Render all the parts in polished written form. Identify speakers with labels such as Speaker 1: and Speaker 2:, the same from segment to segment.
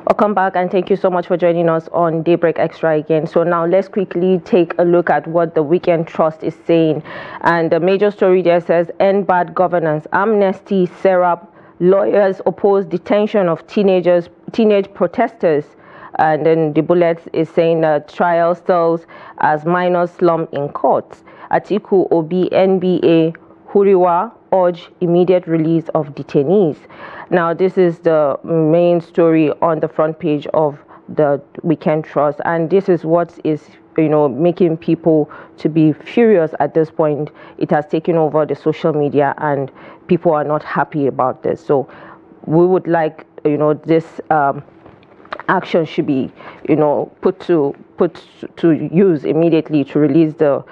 Speaker 1: Welcome back, and thank you so much for joining us on Daybreak Extra again. So now let's quickly take a look at what the Weekend Trust is saying. And the major story there says, end bad governance, amnesty, Serap, lawyers oppose detention of teenage protesters. And then the bullet is saying trial stalls as minors slump in courts. Atiku, Obi, NBA, Huriwa urge immediate release of detainees. Now, this is the main story on the front page of the Weekend Trust, and this is what is, making people to be furious at this point. It has taken over the social media, and people are not happy about this. So, we would like, this action should be, put to use immediately to release the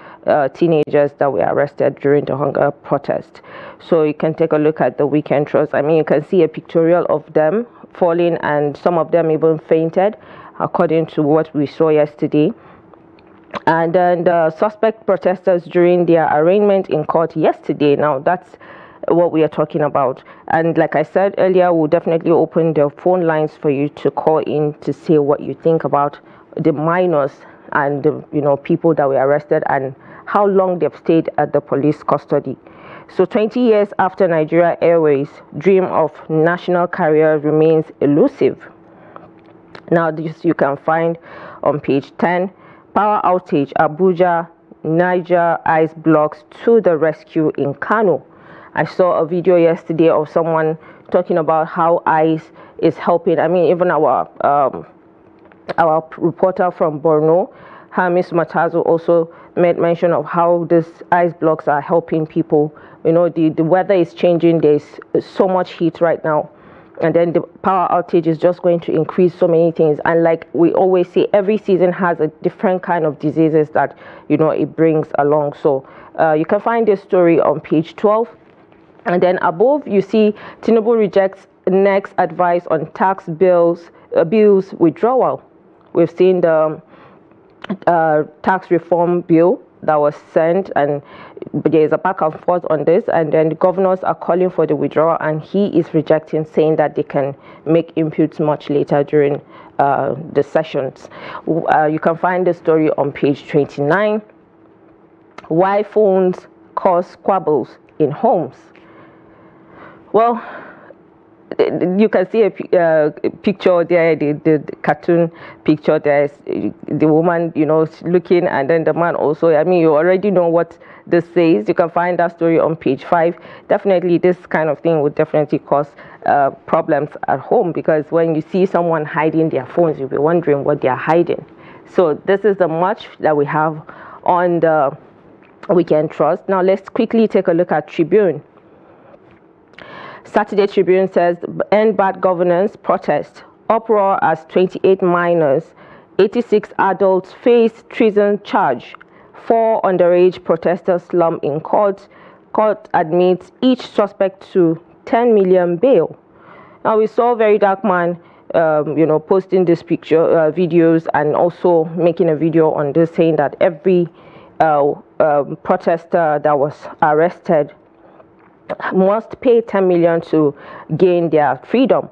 Speaker 1: teenagers that were arrested during the hunger protest. So you can take a look at the Weekend Trust. I mean, you can see a pictorial of them falling, and some of them even fainted, according to what we saw yesterday. And then the suspect protesters during their arraignment in court yesterday. Now, that's what we are talking about. And like I said earlier, we'll definitely open the phone lines for you to call in to say what you think about the minors and the people that were arrested and how long they've stayed at the police custody. So 20 years after Nigeria Airways dream of national carrier remains elusive. Now this you can find on page 10. Power outage, Abuja, Niger ice blocks to the rescue in Kano. I saw a video yesterday of someone talking about how ice is helping. I mean, even our reporter from Borno, Hamis Matazo, also made mention of how these ice blocks are helping people. The weather is changing. There's so much heat right now. And then the power outage is just going to increase so many things. And like we always say, every season has a different kind of diseases that, it brings along. So you can find this story on page 12. And then above, you see Tinubu rejects next advice on tax bills withdrawal. We've seen the tax reform bill that was sent, and there is a back and forth on this, and then the governors are calling for the withdrawal, and he is rejecting, saying that they can make inputs much later during the sessions. You can find the story on page 29. Why phones cause squabbles in homes. Well, you can see a picture there, the cartoon picture. There's the woman, looking, and then the man also. I mean, you already know what this says. You can find that story on page 5. Definitely, this kind of thing would definitely cause problems at home, because when you see someone hiding their phones, you'll be wondering what they are hiding. So this is the much that we have on the Weekend Trust. Now, let's quickly take a look at Tribune. Saturday Tribune says, end bad governance protest. Uproar as 28 minors, 86 adults face treason charge. 4 underage protesters slump in court. Court admits each suspect to 10 million bail. Now we saw Very Dark Man, posting this picture, videos, and also making a video on this, saying that every protester that was arrested must pay 10 million to gain their freedom.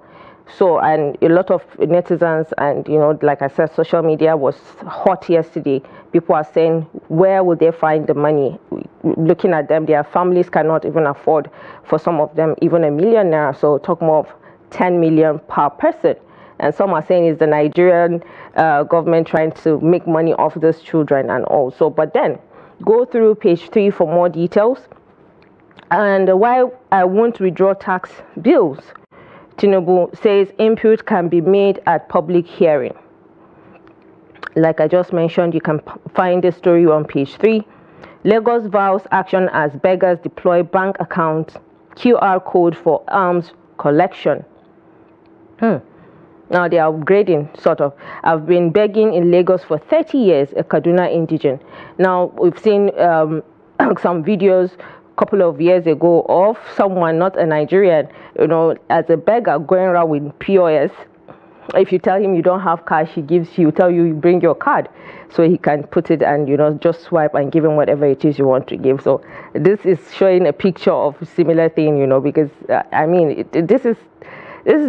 Speaker 1: So, and a lot of netizens and, like I said, social media was hot yesterday. People are saying, where will they find the money? Looking at them, their families cannot even afford, for some of them, even $1 million naira. So talk more of 10 million per person. And some are saying it's the Nigerian government trying to make money off those children and all. So, but then go through page 3 for more details. And why I won't withdraw tax bills. Tinubu says input can be made at public hearing. Like I just mentioned, you can find the story on page 3. Lagos vows action as beggars deploy bank account QR code for arms collection. Now they are upgrading, sort of. I've been begging in Lagos for 30 years, a Kaduna indigen. Now we've seen some videos couple of years ago of someone, not a Nigerian, as a beggar going around with POS. If you tell him you don't have cash, he'll tell you bring your card, so he can put it and just swipe and give him whatever it is you want to give. So this is showing a picture of similar thing, because I mean this is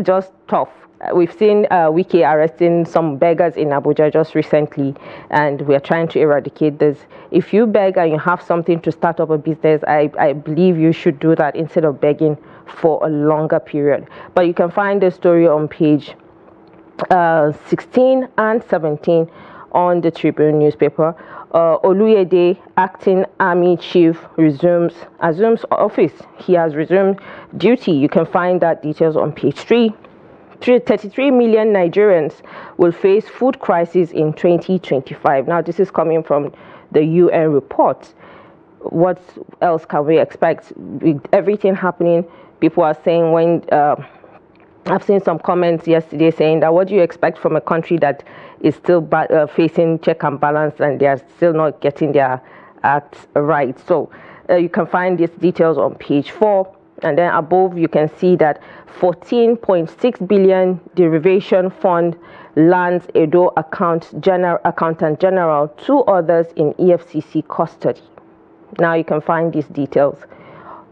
Speaker 1: just tough. We've seen Wiki arresting some beggars in Abuja just recently, and we are trying to eradicate this. If you beg and you have something to start up a business, I believe you should do that instead of begging for a longer period. But you can find the story on page 16 and 17 on the Tribune newspaper. Oluyede, acting army chief, assumes office. He has resumed duty. You can find that details on page 3. 33 million Nigerians will face food crisis in 2025. Now, this is coming from the UN report. What else can we expect? With everything happening, people are saying when... I've seen some comments yesterday saying that what do you expect from a country that is still facing check and balance and they are still not getting their acts right. So you can find these details on page 4. And then above, you can see that 14.6 billion derivation fund lands Edo Accountant General, 2 others in EFCC custody. Now you can find these details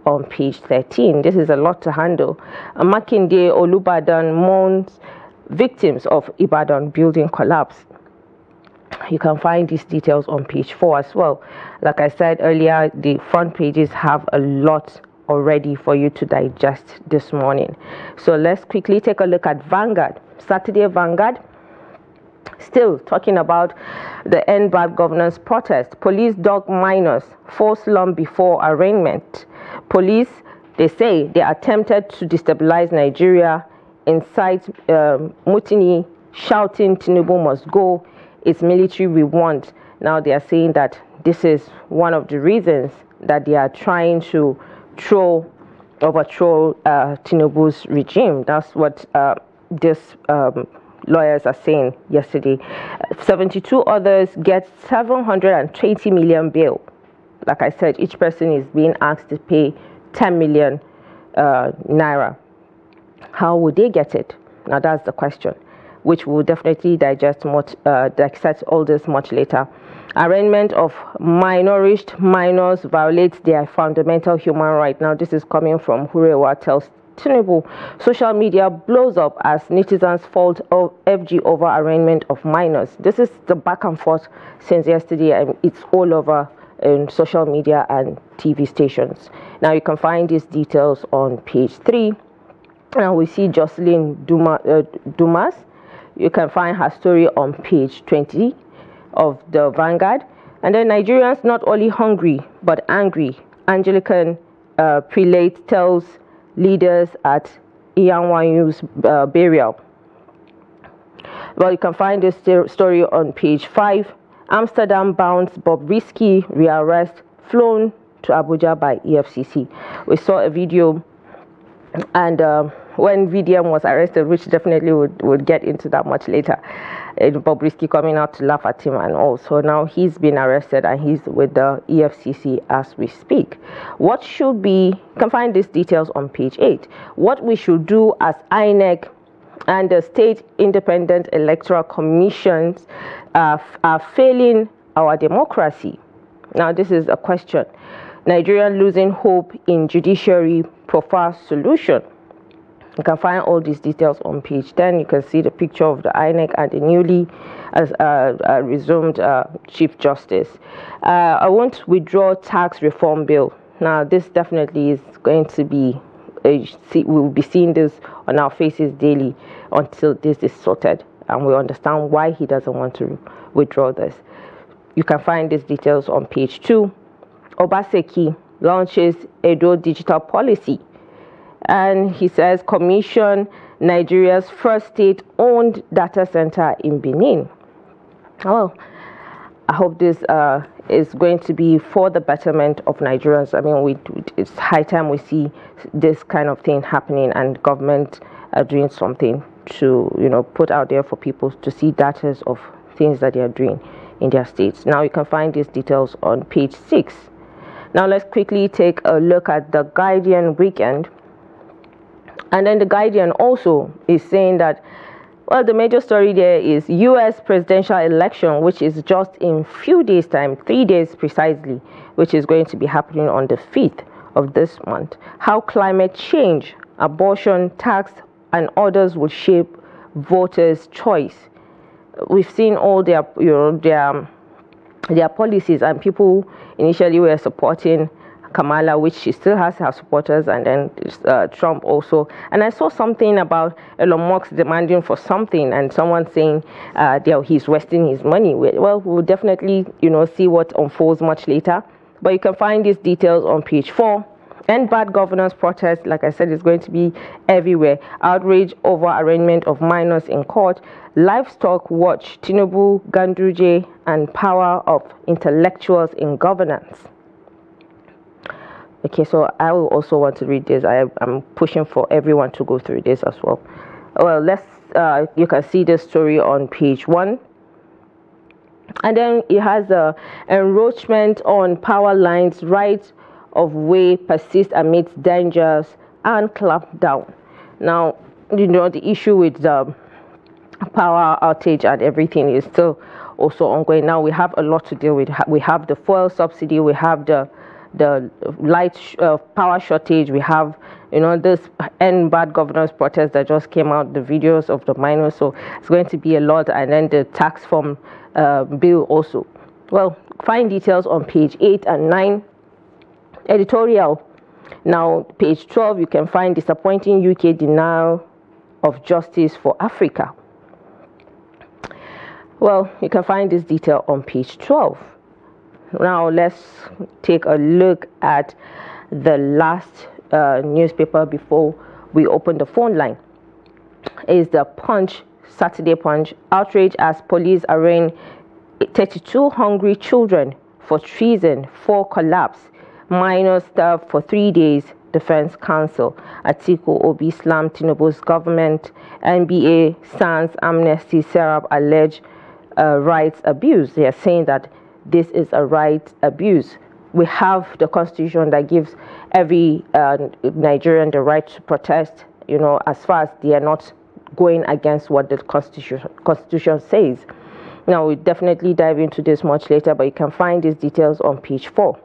Speaker 1: on page 13. This is a lot to handle. Makinde Olubadan mourns victims of Ibadan building collapse. You can find these details on page 4 as well. Like I said earlier, the front pages have a lot already for you to digest this morning. So let's quickly take a look at Vanguard. Saturday Vanguard, still talking about the End Bad Governance protest. Police dog minors, forced lump before arraignment. Police, they say they attempted to destabilize Nigeria, incite mutiny, shouting Tinubu must go, it's military we want. Now they are saying that this is one of the reasons that they are trying to overthrow Tinubu's regime. That's what these lawyers are saying yesterday. 72 others get 720 million bail. Like I said, each person is being asked to pay 10 million naira. How would they get it? Now that's the question, which we'll definitely dissect all this much later. Arraignment of malnourished minors violates their fundamental human right. Now this is coming from Uproar tells Tinubu. Social media blows up as netizens fault of FG over arraignment of minors. This is the back and forth since yesterday, and it's all over in social media and TV stations. Now you can find these details on page 3. Now we see Jocelyn Dumas. You can find her story on page 20 of the Vanguard. And then Nigerians not only hungry but angry. Anglican prelate tells leaders at Iyanwanyu's burial. Well, you can find this story on page 5. Amsterdam bounds Bobrisky rearrest flown to Abuja by EFCC. We saw a video, and when VDM was arrested, which definitely would get into that much later, Bobrisky coming out to laugh at him and all. So now he's been arrested and he's with the EFCC as we speak. What should be, you can find these details on page 8. What we should do as INEC and the state independent electoral commissions are failing our democracy. Now this is a question. Nigeria losing hope in judiciary proper solution. You can find all these details on page 10. You can see the picture of the INEC and the newly resumed Chief Justice. I won't withdraw tax reform bill. Now this definitely is going to be we'll be seeing this on our faces daily until this is sorted and we understand why he doesn't want to withdraw this. You can find these details on page 2. Obaseki launches Edo digital policy, and he says commission Nigeria's first state-owned data center in Benin. Oh, I hope this is going to be for the betterment of Nigerians. I mean, it's high time we see this kind of thing happening and government doing something to, put out there for people to see data of things that they are doing in their states. Now you can find these details on page 6. Now let's quickly take a look at the Guardian weekend. And then the Guardian also is saying that, well, the major story there is U.S. presidential election, which is just in few days' time, 3 days precisely, which is going to be happening on the 5th of this month. How climate change, abortion, tax, and others will shape voters' choice. We've seen all their, their policies, and people initially were supporting Kamala, which she still has her supporters, and then Trump also. And I saw something about Elon Musk demanding for something, and someone saying he's wasting his money. Well, we'll definitely, see what unfolds much later. But you can find these details on page 4. End bad governance protest, like I said, is going to be everywhere. Outrage over arraignment of minors in court. Livestock watch, Tinubu, Ganduje, and power of intellectuals in governance. Okay, so I will also want to read this. I'm pushing for everyone to go through this as well. Well, you can see this story on page 1. And then it has the encroachment on power lines, right of way persist amidst dangers and clamp down. Now, the issue with the power outage and everything is still also ongoing. Now we have a lot to deal with. We have the fuel subsidy, we have the light power shortage, we have this end bad governance protest that just came out, the videos of the miners. So it's going to be a lot, and then the tax form bill also. Well, find details on page 8 and 9. Editorial. Now page 12, you can find disappointing UK denial of justice for Africa. Well, you can find this detail on page 12. Now let's take a look at the last newspaper before we open the phone line. Is the Punch, Saturday Punch. Outrage as police arraign 32 hungry children for treason, 4 collapse. Minors starved for 3 days. Defense Counsel. Atiku Obi slam Tinubu's government. NBA Sans Amnesty Serap allege rights abuse. They are saying that this is a right abuse. We have the constitution that gives every Nigerian the right to protest, as far as they are not going against what the constitution says. Now, we'll definitely dive into this much later, but you can find these details on page 4.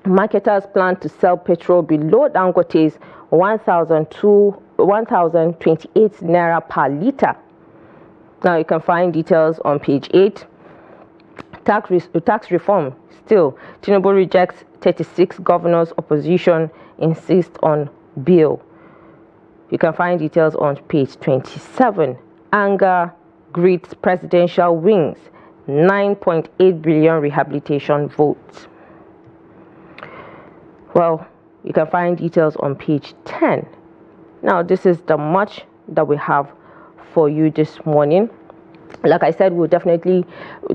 Speaker 1: Marketers plan to sell petrol below Dangote's 1,028 naira per litre. Now, you can find details on page 8. Tax reform. Still, Tinubu rejects 36 governors. Opposition insists on bill. You can find details on page 27. Anger greets presidential wings. 9.8 billion rehabilitation votes. Well, you can find details on page 10. Now, this is the much that we have for you this morning. Like I said, we'll definitely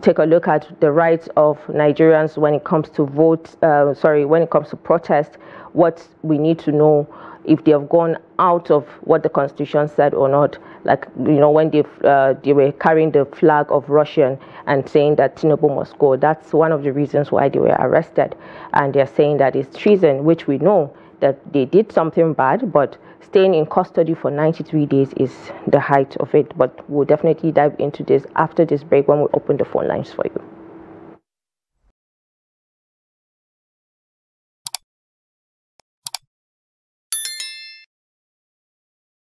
Speaker 1: take a look at the rights of Nigerians when it comes to when it comes to protest, what we need to know, if they have gone out of what the constitution said or not. Like, when they were carrying the flag of Russia and saying that Tinubu must go. That's one of the reasons why they were arrested. And they're saying that it's treason, which we know that they did something bad, but staying in custody for 93 days is the height of it. But we'll definitely dive into this after this break when we open the phone lines for you.